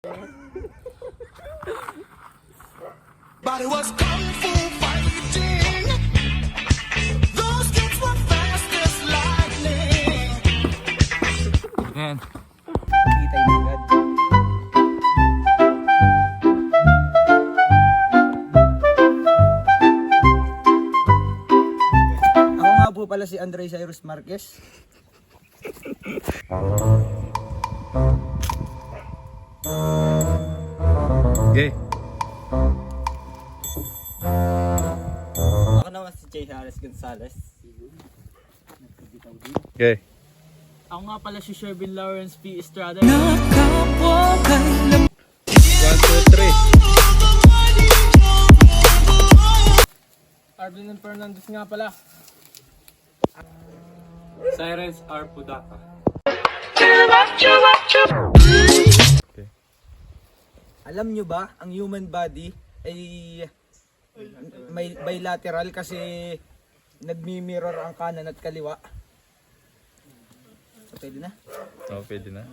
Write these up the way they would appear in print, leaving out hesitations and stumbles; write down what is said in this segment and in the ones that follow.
But it was kung fu fighting. Those kids were fast as lightning. Ayan. Kita yun agad. Ako nga po pala si Andre Cyrus Marquez. Okay. Ako naman si Jay Harris Gonzalez. Okay. Ako nga pala si Shervin Lawrence P. Estrada. 1, 2, 3. Arvin Fernandez nga pala. Cyrus R. Pudaka. Alam nyo ba, ang human body ay may bilateral kasi nagmi-mirror ang kanan at kaliwa. So, pwede na? Oh, pwede na.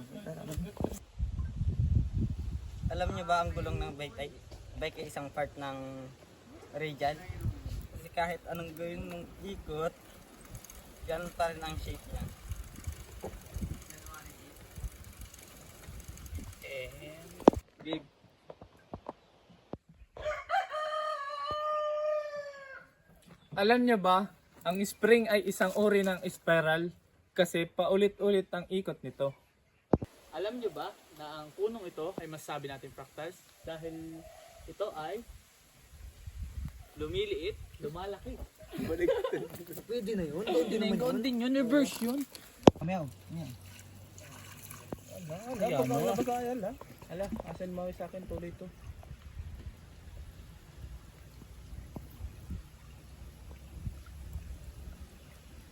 Alam niyo ba ang gulong ng bike ay isang part ng radial? Kasi kahit anong gawin mong ikot, ganun pa rin ang shape niya. Gabe. Alam niyo ba, ang spring ay isang uri ng spiral kasi paulit-ulit ang ikot nito. Alam niyo ba na ang punong ito ay masasabi natin fractals dahil ito ay lumiliit, lumalaki. Pwede na yun. Pwede naman yun. Kaunting yun, reverse yun. Meow. Meow. Hala, asan mo sa akin tuloy ito.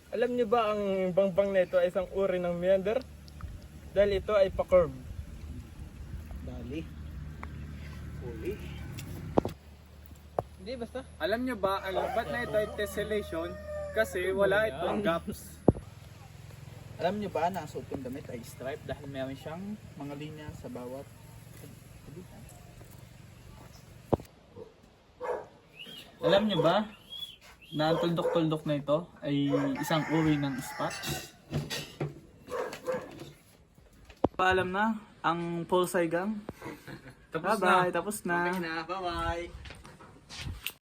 Alam niyo ba ang bangbang nito ay isang uri ng meander? Dahil ito ay pa-curve. Dali. Huli. Hindi basta. Alam niyo ba ang labat na ito ay tessellation kasi wala itong gaps. Alam nyo ba na ang suot kong damit ay stripe dahil meron siyang mga linya sa bawat kabitan. Alam niyo ba na ang tuldok-tuldok na ito ay isang uri ng spot? Paalam na ang Pulsay Gang. Tapos na. Okay na, bye-bye!